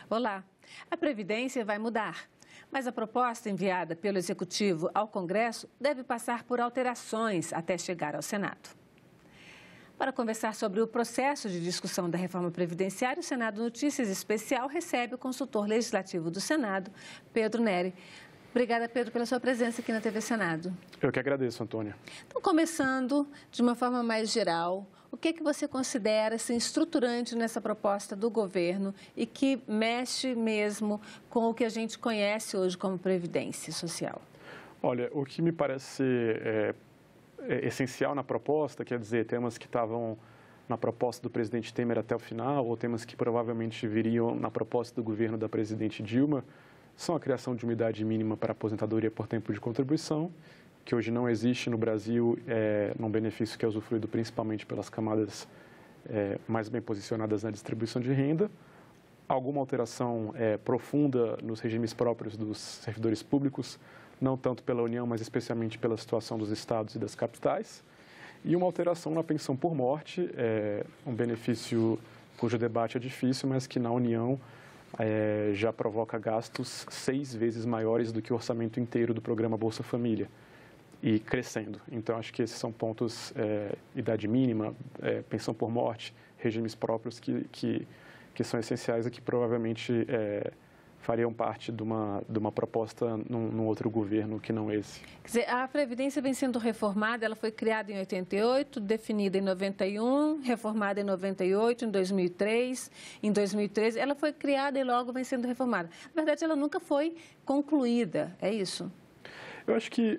Olá, a Previdência vai mudar, mas a proposta enviada pelo Executivo ao Congresso deve passar por alterações até chegar ao Senado. Para conversar sobre o processo de discussão da reforma previdenciária, o Senado Notícias Especial recebe o consultor legislativo do Senado, Pedro Neri. Obrigada, Pedro, pela sua presença aqui na TV Senado. Eu que agradeço, Antônia. Então, começando de uma forma mais geral, o que você considera assim, estruturante nessa proposta do governo e que mexe mesmo com o que a gente conhece hoje como Previdência Social? Olha, o que me parece essencial na proposta, quer dizer, temas que estavam na proposta do presidente Temer até o final, ou temas que provavelmente viriam na proposta do governo da presidente Dilma, são a criação de uma idade mínima para aposentadoria por tempo de contribuição, que hoje não existe no Brasil, num benefício que é usufruído principalmente pelas camadas mais bem posicionadas na distribuição de renda, alguma alteração profunda nos regimes próprios dos servidores públicos, não tanto pela União, mas especialmente pela situação dos estados e das capitais, e uma alteração na pensão por morte, um benefício cujo debate é difícil, mas que na União já provoca gastos 6 vezes maiores do que o orçamento inteiro do programa Bolsa Família, e crescendo. Então, acho que esses são pontos, idade mínima, pensão por morte, regimes próprios que são essenciais e que provavelmente fariam parte de uma proposta num outro governo que não esse. Quer dizer, a Previdência vem sendo reformada, ela foi criada em 88, definida em 91, reformada em 98, em 2003, em 2013. Ela foi criada e logo vem sendo reformada. Na verdade, ela nunca foi concluída, é isso? Eu acho que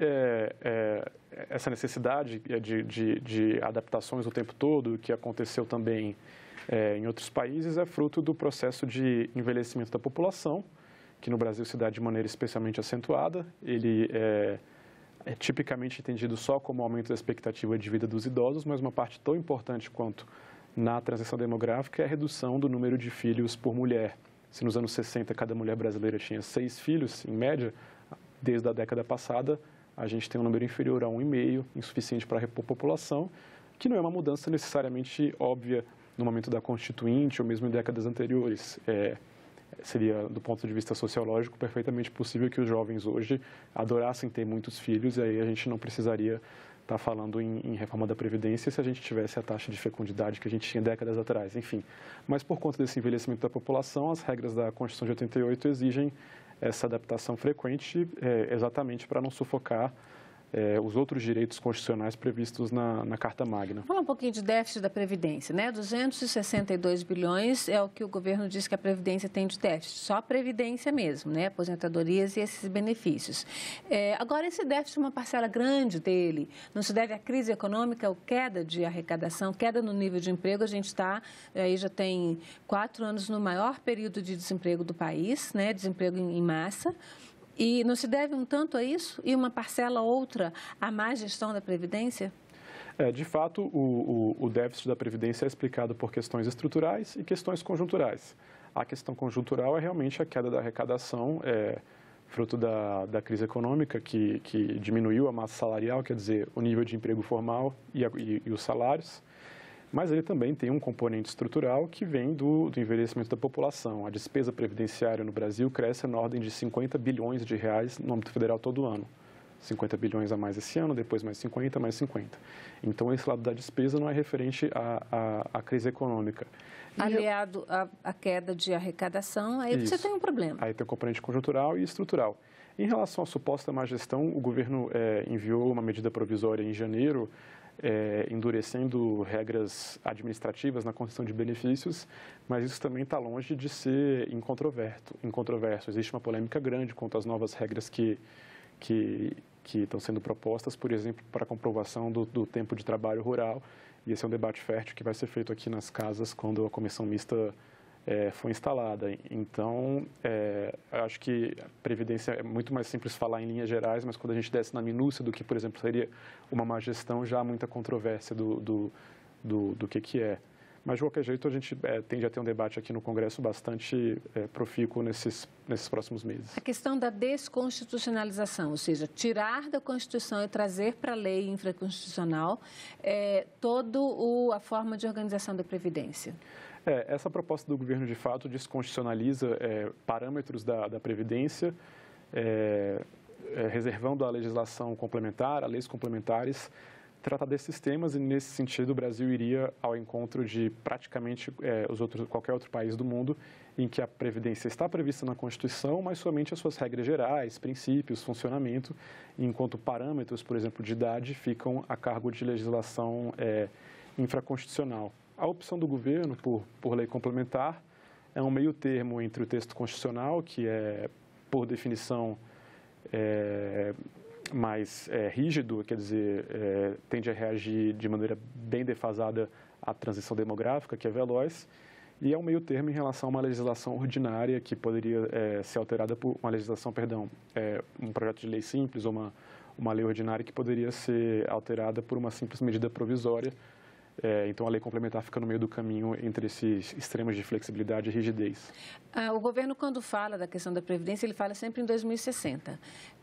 essa necessidade de adaptações o tempo todo, que aconteceu também em outros países, é fruto do processo de envelhecimento da população, que no Brasil se dá de maneira especialmente acentuada. Ele é tipicamente entendido só como aumento da expectativa de vida dos idosos, mas uma parte tão importante quanto na transição demográfica é a redução do número de filhos por mulher. Se nos anos 60 cada mulher brasileira tinha 6 filhos, em média, desde a década passada, a gente tem um número inferior a 1,5, insuficiente para repor a população, que não é uma mudança necessariamente óbvia no momento da Constituinte ou mesmo em décadas anteriores. Seria, do ponto de vista sociológico, perfeitamente possível que os jovens hoje adorassem ter muitos filhos, e aí a gente não precisaria estar falando em reforma da Previdência se a gente tivesse a taxa de fecundidade que a gente tinha décadas atrás, enfim. Mas por conta desse envelhecimento da população, as regras da Constituição de 88 exigem essa adaptação frequente, exatamente para não sufocar os outros direitos constitucionais previstos na Carta Magna. Vamos falar um pouquinho de déficit da Previdência, né? 262 bilhões é o que o governo diz que a Previdência tem de déficit, só a Previdência mesmo, né? Aposentadorias e esses benefícios. Agora, esse déficit, uma parcela grande dele, não se deve à crise econômica ou queda de arrecadação, queda no nível de emprego. A gente está, aí já tem 4 anos no maior período de desemprego do país, né? Desemprego em massa. E não se deve um tanto a isso e uma parcela outra à má gestão da Previdência? De fato, o déficit da Previdência é explicado por questões estruturais e questões conjunturais. A questão conjuntural é realmente a queda da arrecadação, fruto da crise econômica que diminuiu a massa salarial, quer dizer, o nível de emprego formal e os salários. Mas ele também tem um componente estrutural que vem do envelhecimento da população. A despesa previdenciária no Brasil cresce na ordem de 50 bilhões de reais no âmbito federal todo ano. 50 bilhões a mais esse ano, depois mais 50, mais 50. Então, esse lado da despesa não é referente à crise econômica. Aliado à queda de arrecadação, aí você tem um problema. Aí tem o componente conjuntural e estrutural. Em relação à suposta má gestão, o governo enviou uma medida provisória em janeiro, endurecendo regras administrativas na concessão de benefícios, mas isso também está longe de ser incontroverso. Existe uma polêmica grande quanto às novas regras que estão sendo propostas, por exemplo, para a comprovação do tempo de trabalho rural, e esse é um debate fértil que vai ser feito aqui nas casas quando a comissão mista foi instalada. Então, acho que a Previdência é muito mais simples falar em linhas gerais, mas quando a gente desce na minúcia do que, por exemplo, seria uma má gestão, já há muita controvérsia do que é. Mas, de qualquer jeito, a gente tende a ter um debate aqui no Congresso bastante profícuo nesses próximos meses. A questão da desconstitucionalização, ou seja, tirar da Constituição e trazer para a lei infraconstitucional toda a forma de organização da Previdência. Essa proposta do governo, de fato, desconstitucionaliza parâmetros da Previdência, reservando a legislação complementar, a leis complementares, tratar desses temas, e, nesse sentido, o Brasil iria ao encontro de praticamente qualquer outro país do mundo em que a Previdência está prevista na Constituição, mas somente as suas regras gerais, princípios, funcionamento, enquanto parâmetros, por exemplo, de idade, ficam a cargo de legislação infraconstitucional. A opção do governo por lei complementar é um meio termo entre o texto constitucional, que é, por definição, mais rígido, quer dizer, tende a reagir de maneira bem defasada à transição demográfica, que é veloz, e é um meio termo em relação a uma legislação ordinária que poderia ser alterada por uma legislação, um projeto de lei simples ou uma lei ordinária que poderia ser alterada por uma simples medida provisória. Então, a lei complementar fica no meio do caminho entre esses extremos de flexibilidade e rigidez. O governo, quando fala da questão da Previdência, ele fala sempre em 2060.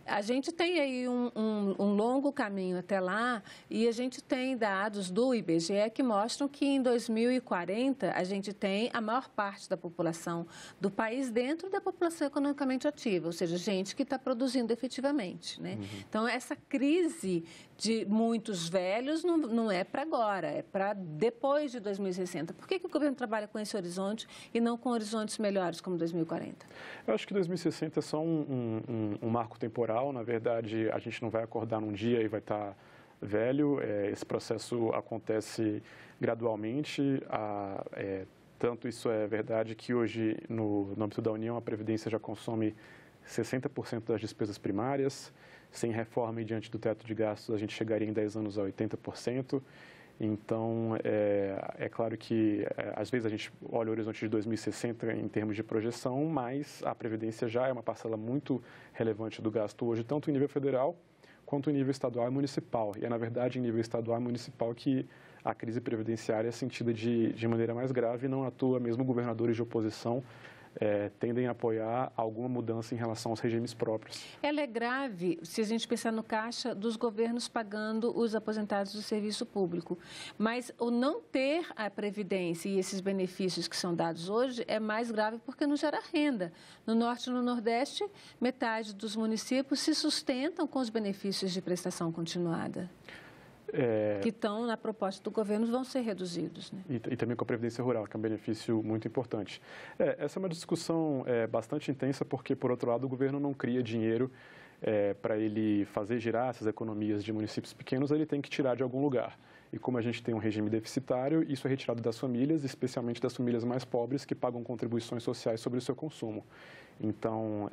A gente tem aí um longo caminho até lá, e a gente tem dados do IBGE que mostram que em 2040 a gente tem a maior parte da população do país dentro da população economicamente ativa, ou seja, gente que está produzindo efetivamente, né? Então, essa crise de muitos velhos não é para agora, é para depois de 2060. Por que o governo trabalha com esse horizonte e não com horizontes melhores como 2040? Eu acho que 2060 é só um marco temporal. Na verdade, a gente não vai acordar num dia e vai estar velho. Esse processo acontece gradualmente. Tanto isso é verdade que hoje, no âmbito da União, a Previdência já consome 60% das despesas primárias. Sem reforma e diante do teto de gastos, a gente chegaria em 10 anos a 80%. Então, é claro que, às vezes, a gente olha o horizonte de 2060 em termos de projeção, mas a Previdência já é uma parcela muito relevante do gasto hoje, tanto em nível federal quanto em nível estadual e municipal. E é, na verdade, em nível estadual e municipal que a crise previdenciária é sentida de maneira mais grave, e não à toa mesmo governadores de oposição tendem a apoiar alguma mudança em relação aos regimes próprios. Ela é grave se a gente pensar no caixa dos governos pagando os aposentados do serviço público, mas o não ter a Previdência e esses benefícios que são dados hoje é mais grave porque não gera renda. No Norte e no Nordeste, metade dos municípios se sustentam com os benefícios de prestação continuada. Que estão na proposta do governo vão ser reduzidos. Né? E também com a Previdência Rural, que é um benefício muito importante. Essa é uma discussão bastante intensa, porque, por outro lado, o governo não cria dinheiro para ele fazer girar essas economias de municípios pequenos, ele tem que tirar de algum lugar. E como a gente tem um regime deficitário, isso é retirado das famílias, especialmente das famílias mais pobres, que pagam contribuições sociais sobre o seu consumo. Então,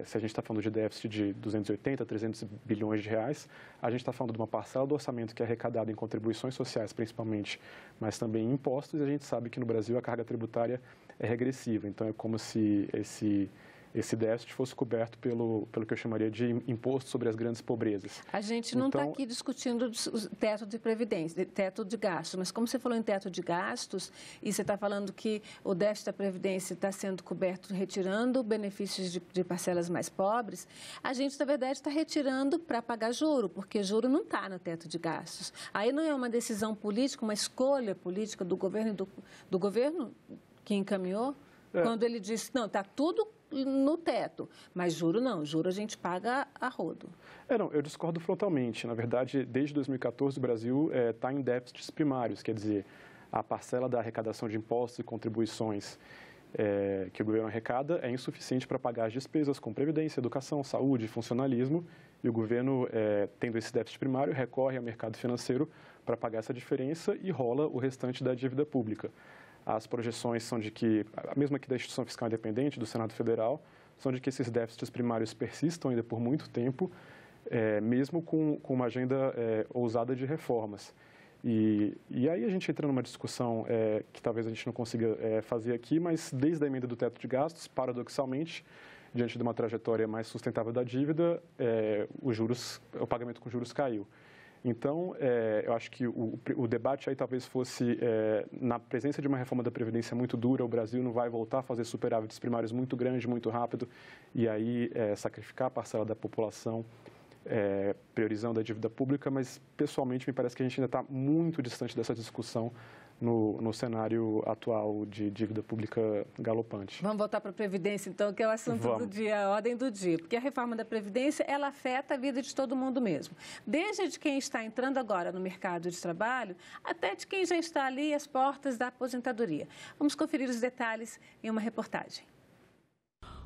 se a gente está falando de déficit de 280, 300 bilhões de reais, a gente está falando de uma parcela do orçamento que é arrecadada em contribuições sociais, principalmente, mas também em impostos, e a gente sabe que no Brasil a carga tributária é regressiva. Então, é como se esse déficit fosse coberto pelo que eu chamaria de imposto sobre as grandes pobrezas. A gente não está aqui discutindo o teto de previdência, teto de gastos, mas como você falou em teto de gastos, e você está falando que o déficit da Previdência está sendo coberto retirando benefícios de parcelas mais pobres, a gente, na verdade, está retirando para pagar juro, porque juro não está no teto de gastos. Aí não é uma decisão política, uma escolha política do governo do governo que encaminhou, quando ele disse, não, está tudo no teto, mas juro não, juro a gente paga a rodo. Não, eu discordo frontalmente. Na verdade, desde 2014 o Brasil está em déficits primários, quer dizer, a parcela da arrecadação de impostos e contribuições que o governo arrecada é insuficiente para pagar as despesas com previdência, educação, saúde, funcionalismo, e o governo, tendo esse déficit primário, recorre ao mercado financeiro para pagar essa diferença e rola o restante da dívida pública. As projeções são de que, mesmo aqui da Instituição Fiscal Independente, do Senado Federal, são de que esses déficits primários persistam ainda por muito tempo, mesmo com uma agenda ousada de reformas. E aí a gente entra numa discussão que talvez a gente não consiga fazer aqui, mas desde a emenda do teto de gastos, paradoxalmente, diante de uma trajetória mais sustentável da dívida, o pagamento com juros caiu. Então, eu acho que o debate aí talvez fosse, na presença de uma reforma da Previdência muito dura, o Brasil não vai voltar a fazer superávites primários muito grandes, muito rápido, e aí sacrificar a parcela da população, priorizando a dívida pública, mas, pessoalmente, me parece que a gente ainda está muito distante dessa discussão no cenário atual de dívida pública galopante. Vamos voltar para a Previdência, então, que é o assunto do dia, a ordem do dia. Porque a reforma da Previdência, ela afeta a vida de todo mundo mesmo. Desde de quem está entrando agora no mercado de trabalho, até de quem já está ali às portas da aposentadoria. Vamos conferir os detalhes em uma reportagem.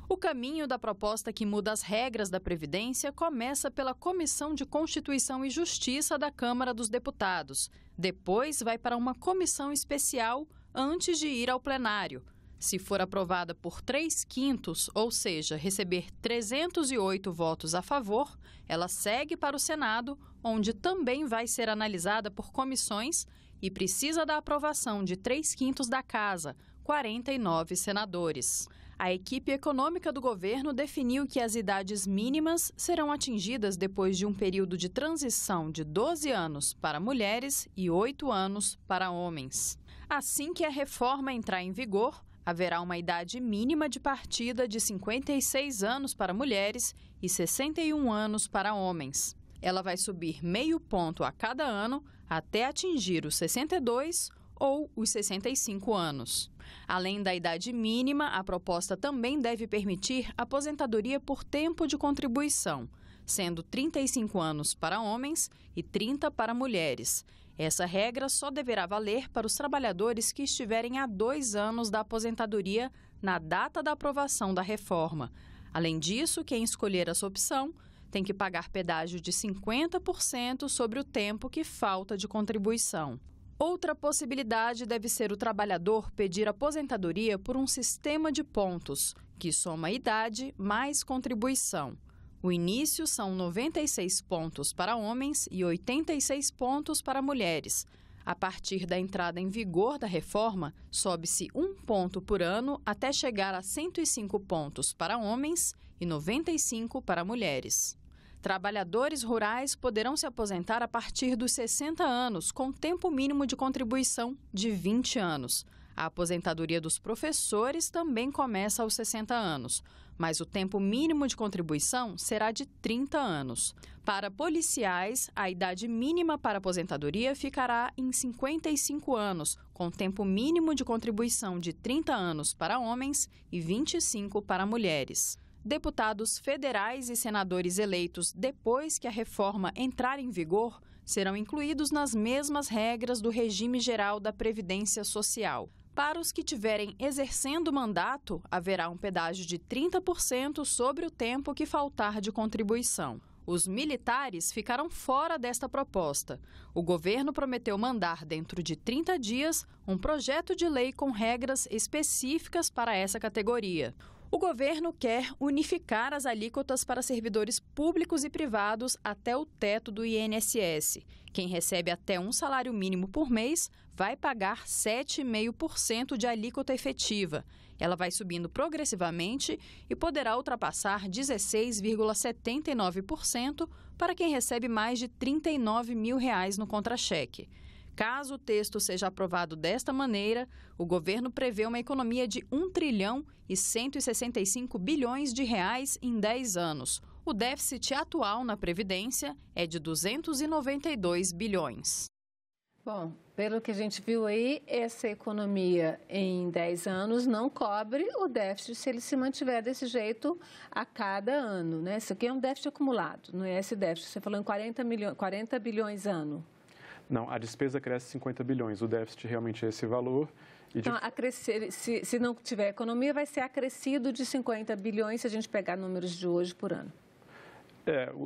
O caminho da proposta que muda as regras da Previdência começa pela Comissão de Constituição e Justiça da Câmara dos Deputados. Depois vai para uma comissão especial antes de ir ao plenário. Se for aprovada por 3/5, ou seja, receber 308 votos a favor, ela segue para o Senado, onde também vai ser analisada por comissões e precisa da aprovação de 3/5 da Casa, 49 senadores. A equipe econômica do governo definiu que as idades mínimas serão atingidas depois de um período de transição de 12 anos para mulheres e 8 anos para homens. Assim que a reforma entrar em vigor, haverá uma idade mínima de partida de 56 anos para mulheres e 61 anos para homens. Ela vai subir meio ponto a cada ano até atingir os 62 ou os 65 anos. Além da idade mínima, a proposta também deve permitir aposentadoria por tempo de contribuição, sendo 35 anos para homens e 30 para mulheres. Essa regra só deverá valer para os trabalhadores que estiverem há 2 anos da aposentadoria na data da aprovação da reforma. Além disso, quem escolher essa opção tem que pagar pedágio de 50% sobre o tempo que falta de contribuição. Outra possibilidade deve ser o trabalhador pedir aposentadoria por um sistema de pontos, que soma idade mais contribuição. O início são 96 pontos para homens e 86 pontos para mulheres. A partir da entrada em vigor da reforma, sobe-se 1 ponto por ano até chegar a 105 pontos para homens e 95 para mulheres. Trabalhadores rurais poderão se aposentar a partir dos 60 anos, com tempo mínimo de contribuição de 20 anos. A aposentadoria dos professores também começa aos 60 anos, mas o tempo mínimo de contribuição será de 30 anos. Para policiais, a idade mínima para aposentadoria ficará em 55 anos, com tempo mínimo de contribuição de 30 anos para homens e 25 para mulheres. Deputados federais e senadores eleitos depois que a reforma entrar em vigor serão incluídos nas mesmas regras do regime geral da Previdência Social. Para os que tiverem exercendo o mandato, haverá um pedágio de 30% sobre o tempo que faltar de contribuição. Os militares ficaram fora desta proposta. O governo prometeu mandar, dentro de 30 dias, um projeto de lei com regras específicas para essa categoria. O governo quer unificar as alíquotas para servidores públicos e privados até o teto do INSS. Quem recebe até um salário mínimo por mês vai pagar 7,5% de alíquota efetiva. Ela vai subindo progressivamente e poderá ultrapassar 16,79% para quem recebe mais de R$ 39 mil no contra-cheque. Caso o texto seja aprovado desta maneira, o governo prevê uma economia de 1 trilhão e 165 bilhões de reais em 10 anos. O déficit atual na Previdência é de 292 bilhões. Bom, pelo que a gente viu aí, essa economia em 10 anos não cobre o déficit se ele se mantiver desse jeito a cada ano, né? Isso aqui é um déficit acumulado, não é esse déficit. Você falou em 40 bilhões ano. Não, a despesa cresce 50 bilhões, o déficit realmente é esse valor. Então, se não tiver economia, vai ser acrescido de 50 bilhões se a gente pegar números de hoje por ano.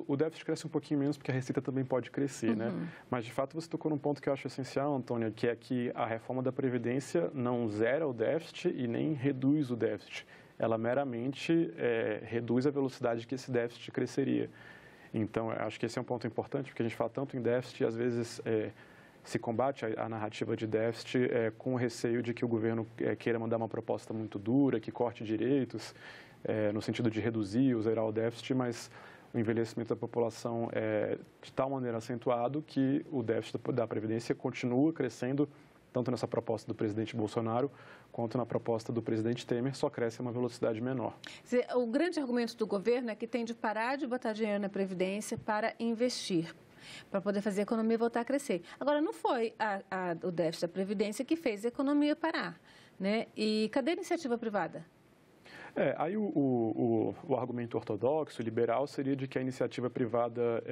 O déficit cresce um pouquinho menos porque a receita também pode crescer, né? Mas, de fato, você tocou num ponto que eu acho essencial, Antônia, que é que a reforma da Previdência não zera o déficit e nem reduz o déficit. Ela meramente reduz a velocidade que esse déficit cresceria. Então, acho que esse é um ponto importante, porque a gente fala tanto em déficit e, às vezes, se combate a narrativa de déficit com o receio de que o governo queira mandar uma proposta muito dura, que corte direitos, no sentido de reduzir ou zerar o déficit, mas o envelhecimento da população é de tal maneira acentuado que o déficit da Previdência continua crescendo, tanto nessa proposta do presidente Bolsonaro quanto na proposta do presidente Temer, só cresce a uma velocidade menor. O grande argumento do governo é que tem de parar de botar dinheiro na Previdência para investir. para poder fazer a economia voltar a crescer. Agora, não foi o déficit da Previdência que fez a economia parar, né? E cadê a iniciativa privada? Aí o argumento ortodoxo, liberal, seria de que a iniciativa privada,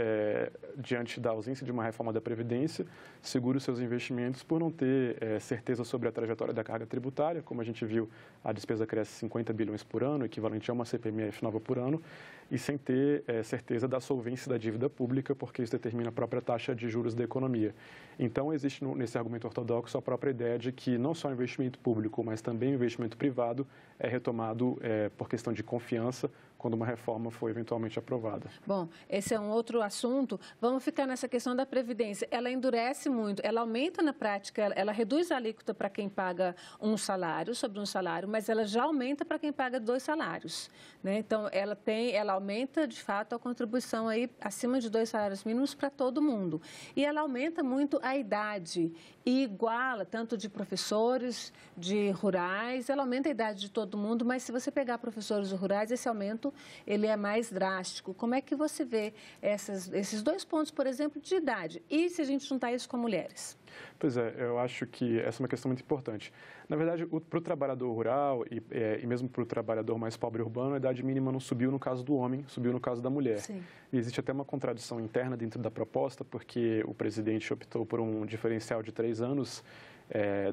diante da ausência de uma reforma da Previdência, segura os seus investimentos por não ter certeza sobre a trajetória da carga tributária. Como a gente viu, a despesa cresce 50 bilhões por ano, equivalente a uma CPMF nova por ano, e sem ter certeza da solvência da dívida pública, porque isso determina a própria taxa de juros da economia. Então, existe nesse argumento ortodoxo a própria ideia de que não só o investimento público, mas também o investimento privado é retomado por questão de confiança quando uma reforma for eventualmente aprovada. Bom, esse é um outro assunto. Vamos ficar nessa questão da Previdência. Ela endurece muito, ela aumenta na prática, ela reduz a alíquota para quem paga um salário, sobre um salário, mas ela já aumenta para quem paga 2 salários, né? Então, ela aumenta, de fato, a contribuição aí acima de 2 salários mínimos para todo mundo. E ela aumenta muito a idade e iguala, tanto de professores, de rurais, ela aumenta a idade de todo mundo, mas se você pegar professores rurais, esse aumento ele é mais drástico. Como é que você vê esses 2 pontos, por exemplo, de idade? E se a gente juntar isso com mulheres? Pois é, eu acho que essa é uma questão muito importante. Na verdade, para o trabalhador rural e mesmo para o trabalhador mais pobre urbano, a idade mínima não subiu no caso do homem, subiu no caso da mulher. Sim. E existe até uma contradição interna dentro da proposta, porque o presidente optou por um diferencial de 3 anos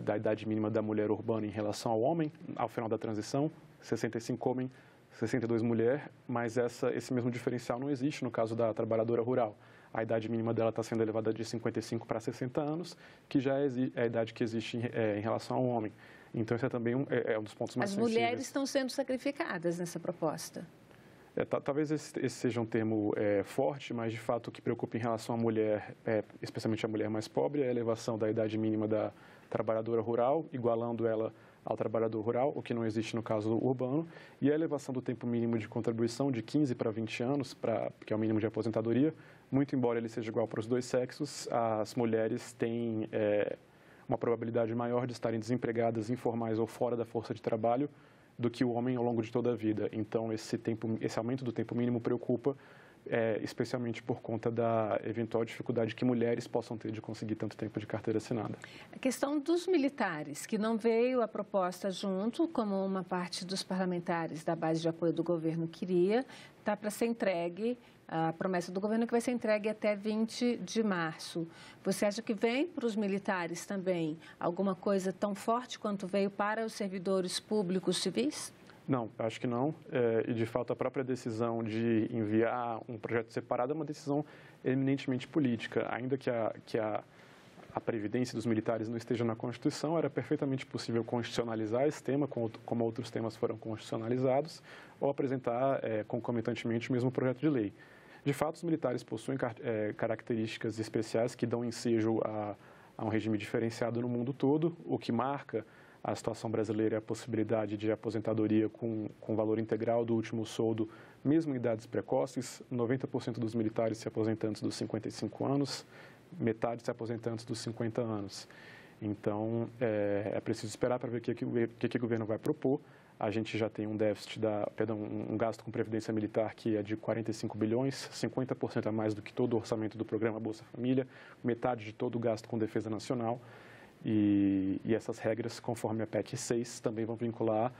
da idade mínima da mulher urbana em relação ao homem, ao final da transição, 65 homem, 62 mulher, mas esse mesmo diferencial não existe no caso da trabalhadora rural. A idade mínima dela está sendo elevada de 55 para 60 anos, que já é a idade que existe em relação ao homem. Então, esse é também um dos pontos mais sensíveis. As mulheres estão sendo sacrificadas nessa proposta. Talvez esse seja um termo forte, mas, de fato, o que preocupa em relação à mulher, especialmente a mulher mais pobre, é a elevação da idade mínima da trabalhadora rural, igualando ela ao trabalhador rural, o que não existe no caso urbano, e a elevação do tempo mínimo de contribuição de 15 para 20 anos, que é o mínimo de aposentadoria. Muito embora ele seja igual para os 2 sexos, as mulheres têm uma probabilidade maior de estarem desempregadas, informais ou fora da força de trabalho do que o homem ao longo de toda a vida. Então, esse aumento do tempo mínimo preocupa, especialmente por conta da eventual dificuldade que mulheres possam ter de conseguir tanto tempo de carteira assinada. A questão dos militares, que não veio a proposta junto, como uma parte dos parlamentares da base de apoio do governo queria, está para ser entregue. A promessa do governo é que vai ser entregue até 20 de março. Você acha que vem para os militares também alguma coisa tão forte quanto veio para os servidores públicos civis? Não, acho que não. E, de fato, a própria decisão de enviar um projeto separado é uma decisão eminentemente política. Ainda que a previdência dos militares não esteja na Constituição, era perfeitamente possível constitucionalizar esse tema, como outros temas foram constitucionalizados, ou apresentar concomitantemente o mesmo projeto de lei. De fato, os militares possuem características especiais que dão ensejo a um regime diferenciado no mundo todo, o que marca a situação brasileira é a possibilidade de aposentadoria com valor integral do último soldo, mesmo em idades precoces. 90% dos militares se aposentam antes dos 55 anos, metade se aposentam antes dos 50 anos. Então, é preciso esperar para ver o que o governo vai propor. A gente já tem um gasto com previdência militar que é de 45 bilhões, 50% a mais do que todo o orçamento do programa Bolsa Família, metade de todo o gasto com defesa nacional. E essas regras, conforme a PEC 6, também vão vincular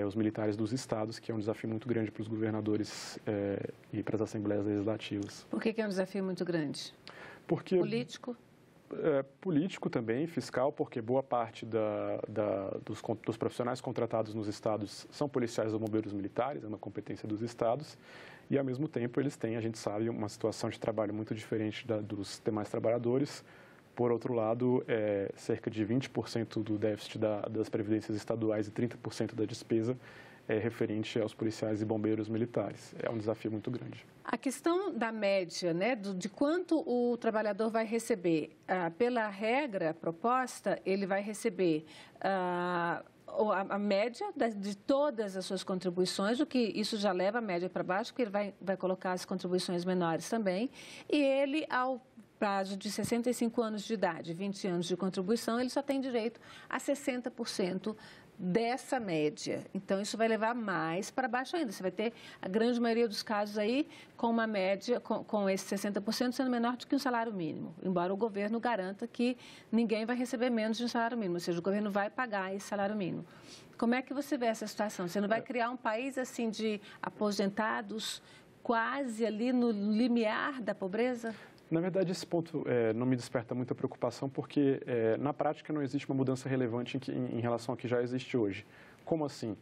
os militares dos estados, que é um desafio muito grande para os governadores e para as assembleias legislativas. Por que é um desafio muito grande? Porque político? Político também, fiscal, porque boa parte dos profissionais contratados nos estados são policiais ou bombeiros militares, é uma competência dos estados, e ao mesmo tempo eles têm, a gente sabe, uma situação de trabalho muito diferente dos demais trabalhadores. Por outro lado, cerca de 20% do déficit das previdências estaduais e 30% da despesa é referente aos policiais e bombeiros militares. É um desafio muito grande. A questão da média, né, de quanto o trabalhador vai receber, pela regra proposta, ele vai receber a média de todas as suas contribuições, o que isso já leva a média para baixo, porque ele vai colocar as contribuições menores também, e ele, ao prazo de 65 anos de idade, 20 anos de contribuição, ele só tem direito a 60% dessa média. Então, isso vai levar mais para baixo ainda. Você vai ter a grande maioria dos casos aí com uma média, com esse 60% sendo menor do que um salário mínimo, embora o governo garanta que ninguém vai receber menos de um salário mínimo, ou seja, o governo vai pagar esse salário mínimo. Como é que você vê essa situação? Você não vai criar um país assim de aposentados quase ali no limiar da pobreza? Na verdade, esse ponto não me desperta muita preocupação, porque na prática não existe uma mudança relevante em relação ao que já existe hoje. Como assim?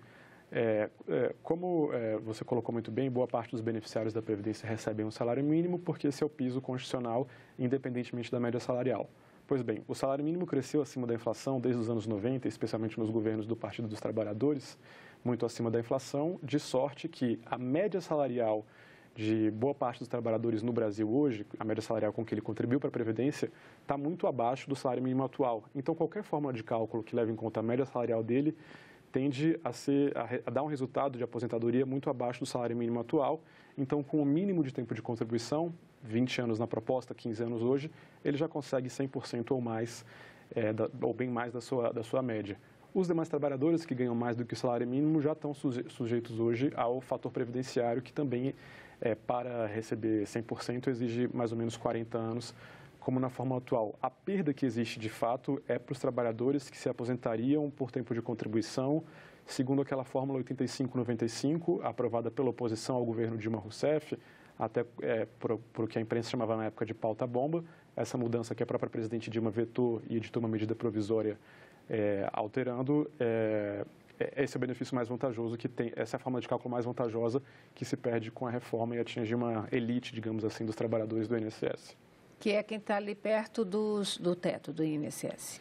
Como você colocou muito bem, boa parte dos beneficiários da Previdência recebem um salário mínimo, porque esse é o piso constitucional, independentemente da média salarial. Pois bem, o salário mínimo cresceu acima da inflação desde os anos 90, especialmente nos governos do Partido dos Trabalhadores, muito acima da inflação, de sorte que a média salarial de boa parte dos trabalhadores no Brasil hoje, a média salarial com que ele contribuiu para a Previdência, está muito abaixo do salário mínimo atual. Então, qualquer fórmula de cálculo que leve em conta a média salarial dele tende a dar um resultado de aposentadoria muito abaixo do salário mínimo atual. Então, com o mínimo de tempo de contribuição, 20 anos na proposta, 15 anos hoje, ele já consegue 100% ou mais, ou bem mais da sua média. Os demais trabalhadores que ganham mais do que o salário mínimo já estão sujeitos hoje ao fator previdenciário, que também, para receber 100%, exige mais ou menos 40 anos, como na forma atual. A perda que existe, de fato, é para os trabalhadores que se aposentariam por tempo de contribuição, segundo aquela fórmula 85-95, aprovada pela oposição ao governo Dilma Rousseff, até por o que a imprensa chamava na época de pauta-bomba. Essa mudança que a própria presidente Dilma vetou e editou uma medida provisória alterando, esse é o benefício mais vantajoso que tem, essa é a forma de cálculo mais vantajosa que se perde com a reforma e atinge uma elite, digamos assim, dos trabalhadores do INSS. Que é quem está ali perto do teto do INSS.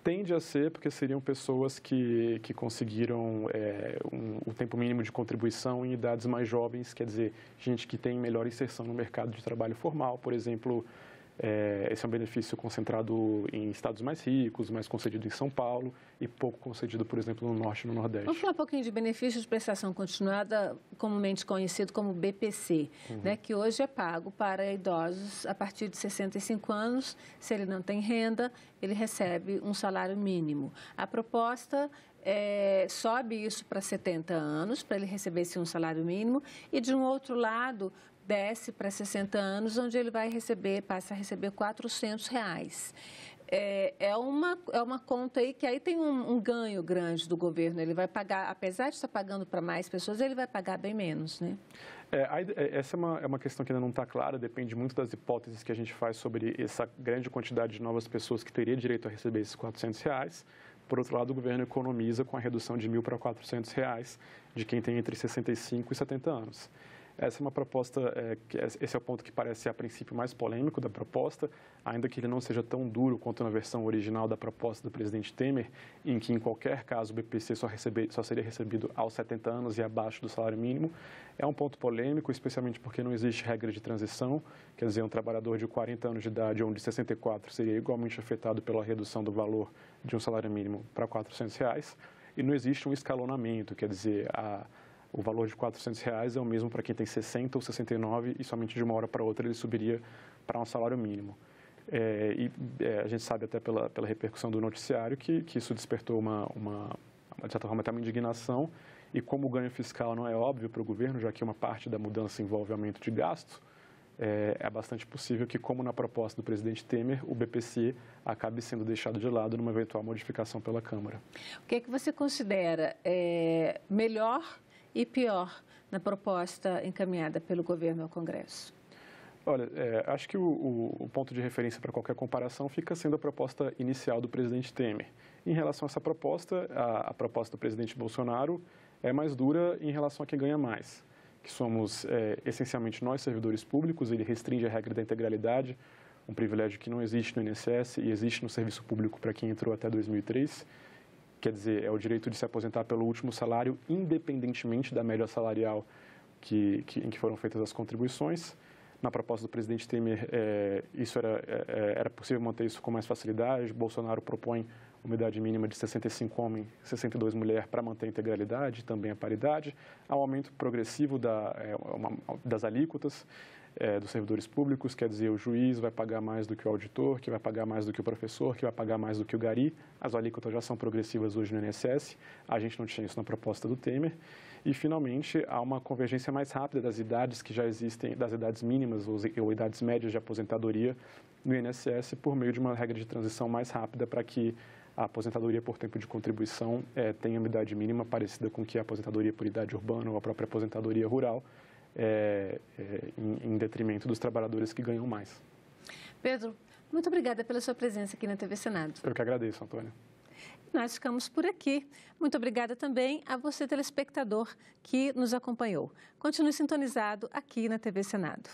Tende a ser, porque seriam pessoas que conseguiram o tempo mínimo de contribuição em idades mais jovens, quer dizer, gente que tem melhor inserção no mercado de trabalho formal, por exemplo. Esse é um benefício concentrado em estados mais ricos, mais concedido em São Paulo e pouco concedido, por exemplo, no Norte e no Nordeste. Vamos falar um pouquinho de benefício de prestação continuada, comumente conhecido como BPC, né, que hoje é pago para idosos a partir de 65 anos. Se ele não tem renda, ele recebe um salário mínimo. A proposta sobe isso para 70 anos, para ele receber um salário mínimo, e de um outro lado, desce para 60 anos, onde ele passa a receber R$400. É uma conta aí que aí tem um ganho grande do governo. Ele vai pagar, apesar de estar pagando para mais pessoas, ele vai pagar bem menos, né? Essa é uma questão que ainda não está clara, depende muito das hipóteses que a gente faz sobre essa grande quantidade de novas pessoas que teria direito a receber esses R$400. Por outro lado, o governo economiza com a redução de R$1.000 para R$400 de quem tem entre 65 e 70 anos. Essa é uma proposta, esse é o ponto que parece a princípio mais polêmico da proposta, ainda que ele não seja tão duro quanto na versão original da proposta do presidente Temer, em que, em qualquer caso, o BPC só seria recebido aos 70 anos e abaixo do salário mínimo. É um ponto polêmico, especialmente porque não existe regra de transição, quer dizer, um trabalhador de 40 anos de idade ou de 64 seria igualmente afetado pela redução do valor de um salário mínimo para R$400, e não existe um escalonamento, quer dizer, o valor de R$400 é o mesmo para quem tem 60 ou 69 e somente de uma hora para outra ele subiria para um salário mínimo. A gente sabe até pela repercussão do noticiário que isso despertou de certa forma, até uma indignação, e como o ganho fiscal não é óbvio para o governo, já que uma parte da mudança envolve aumento de gastos, é bastante possível que, como na proposta do presidente Temer, o BPC acabe sendo deixado de lado numa eventual modificação pela Câmara. O que é que você considera melhor e pior na proposta encaminhada pelo governo ao Congresso? Olha, acho que o ponto de referência para qualquer comparação fica sendo a proposta inicial do presidente Temer. Em relação a essa proposta, a proposta do presidente Bolsonaro é mais dura em relação a quem ganha mais, que somos essencialmente nós, servidores públicos. Ele restringe a regra da integralidade, um privilégio que não existe no INSS e existe no serviço público para quem entrou até 2003. Quer dizer, é o direito de se aposentar pelo último salário, independentemente da média salarial em que foram feitas as contribuições. Na proposta do presidente Temer, era possível manter isso com mais facilidade. Bolsonaro propõe uma idade mínima de 65 homens e 62 mulheres para manter a integralidade, também a paridade. Há um aumento progressivo das alíquotas. dos servidores públicos, quer dizer, o juiz vai pagar mais do que o auditor, que vai pagar mais do que o professor, que vai pagar mais do que o gari. As alíquotas já são progressivas hoje no INSS, a gente não tinha isso na proposta do Temer. E, finalmente, há uma convergência mais rápida das idades que já existem, das idades mínimas ou idades médias de aposentadoria no INSS, por meio de uma regra de transição mais rápida para que a aposentadoria por tempo de contribuição tenha uma idade mínima parecida com que a aposentadoria por idade urbana ou a própria aposentadoria rural, em detrimento dos trabalhadores que ganham mais. Pedro, muito obrigada pela sua presença aqui na TV Senado. Eu que agradeço, Antônia. Nós ficamos por aqui. Muito obrigada também a você, telespectador, que nos acompanhou. Continue sintonizado aqui na TV Senado.